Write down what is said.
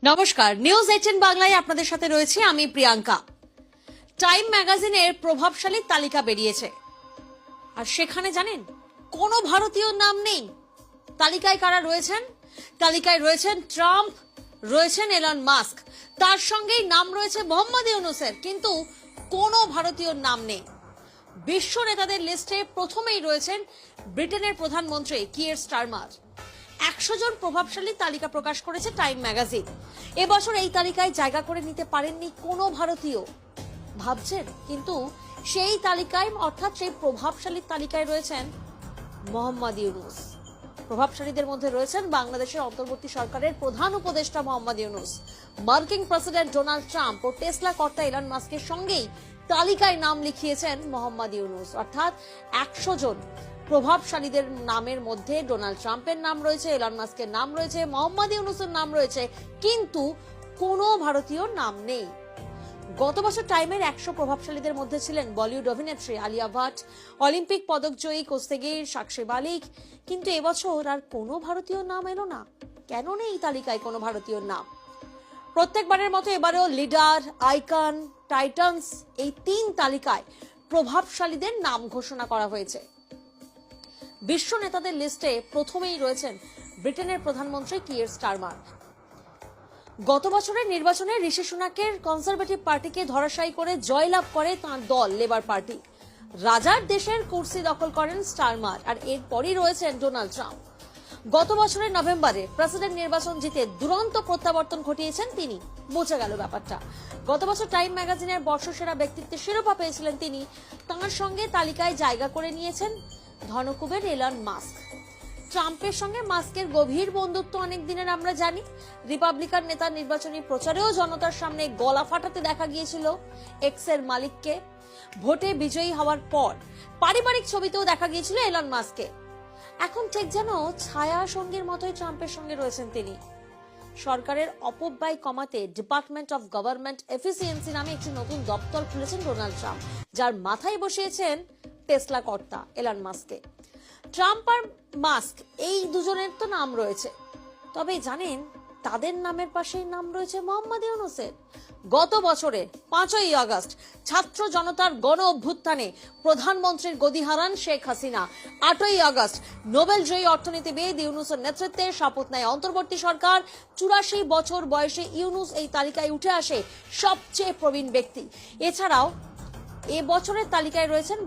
নমস্কার, নিউজ 18 বাংলায় আপনাদের সাথে রয়েছে আমি প্রিয়াঙ্কা। টাইম ম্যাগাজিনের প্রভাবশালী তালিকা বেরিয়েছে, আর সেখানে জানেন কোনো ভারতীয় নাম নেই। তালিকায় কারা রয়েছেন? তালিকায় রয়েছেন ট্রাম্প, রয়েছেন এলন মাস্ক, তার সঙ্গেই নাম রয়েছে মোহাম্মদ ইউনূসের, কিন্তু কোনো ভারতীয় নাম নেই। বিশ্ব নেতাদের লিস্টে প্রথমেই রয়েছেন ব্রিটেনের প্রধানমন্ত্রী কিয়ার স্টারমার। 100 জন প্রভাবশালী তালিকা প্রকাশ করেছে টাইম ম্যাগাজিন। এবছর এই তালিকায় জায়গা করে নিতে পারেননি কোনো ভারতীয়। ভাবছেন, কিন্তু সেই তালিকায় অর্থাৎ সেই প্রভাবশালী তালিকায় রয়েছেন মোহাম্মদ ইউনূস। প্রভাবশালীদের মধ্যে রয়েছেন বাংলাদেশের অন্তর্বর্তী সরকারের প্রধান উপদেষ্টা মোহাম্মদ ইউনূস, মার্কিন প্রেসিডেন্ট ডোনাল্ড ট্রাম্প ও টেসলা কর্তা এলন মাস্কের সঙ্গেই তালিকায় নাম লিখিয়েছেন মোহাম্মদ ইউনূস। অর্থাৎ 100 জন প্রভাবশালীদের নামের মধ্যে ডোনাল্ড ট্রাম্পের নাম রয়েছে, এলন মাস্কের নাম রয়েছে, মোহাম্মদ ইউনূসের নাম রয়েছে, কিন্তু কোনো ভারতীয় নাম নেই। গত বছর টাইমের 100 প্রভাবশালীদের মধ্যে ছিলেন বলিউড অভিনেত্রী আলিয়া ভাট, অলিম্পিক পদকজয়ী কুস্তিগীর সাক্ষী মালিক, কিন্তু এবছর আর কোনো ভারতীয় নাম এলো না। কেন নেই এই তালিকায় কোনো ভারতীয় নাম? প্রত্যেকবারের মতো এবারেও লিডার, আইকন, টাইটান্স এই 3 তালিকায় প্রভাবশালীদের নাম ঘোষণা করা হয়েছে। বিশ্ব নেতাদের লিস্টে প্রথমেই রয়েছেন ব্রিটেনের প্রধানমন্ত্রী কিয়ার স্টারমার। গত বছরের নির্বাচনে ঋষি সুনাকের কনজারভেটিভ পার্টিকে ধরাশায়ী করে জয়লাভ করে তাঁর দল লেবার পার্টি। রাজার দেশের কুর্সি দখল করেন স্টারমার, আর এরপরই রয়েছেন ডোনাল্ড ট্রাম্প। গত বছরের নভেম্বরে প্রেসিডেন্ট নির্বাচন জিতে দুরন্ত প্রত্যাবর্তন ঘটিয়েছেন তিনি। বোঝা গেল ব্যাপারটা। গত বছর টাইম ম্যাগাজিনের বর্ষসেরা ব্যক্তিত্বের শিরোপা পেয়েছিলেন তিনি। তাঁর সঙ্গে তালিকায় জায়গা করে নিয়েছেন ধনকুবের এলন মাস্ক। ট্রাম্পের সঙ্গে মাস্কের গভীর বন্ধুত্ব অনেক দিনের আমরা জানি। রিপাবলিকান নেতার নির্বাচনী প্রচারেও জনতার সামনে গলা ফাটাতে দেখা গিয়েছিল এক্সের মালিককে। ভোটে বিজয়ী হওয়ার পর পারিবারিক ছবিতেও দেখা গিয়েছিল এলন মাস্ককে। এখন ঠিক যেন ছায়া সঙ্গীর মতোই ট্রাম্পের সঙ্গে রয়েছেন তিনি। সরকারের অপব্যয় কমাতে ডিপার্টমেন্ট অফ গভর্নমেন্ট এফিসিয়েন্সি নামে একটি নতুন দপ্তর খুলেছেন ডোনাল্ড ট্রাম্প, যার মাথায় বসিয়েছেন টেসলা কর্তা এলন মাস্ককে। ট্রাম্প আর মাস্ক এই দুজনের তো নাম রয়েছে, তবে জানেন তাদের নামের পাশেই নাম রয়েছে মোহাম্মদ ইউনূসের। গত বছরের 5ই আগস্ট ছাত্র জনতার গণ অভ্যুত্থানে প্রধানমন্ত্রীর গদি হারান শেখ হাসিনা। 8ই আগস্ট নোবেল জয়ী অর্থনীতিবিদ ইউনূসের নেতৃত্বে শপথ নেয় অন্তর্বর্তী সরকার। 84 বছর বয়সে ইউনূস এই তালিকায় উঠে আসে সবচেয়ে প্রবীণ ব্যক্তি। এছাড়াও এ বছরের তালিকায় রয়েছেন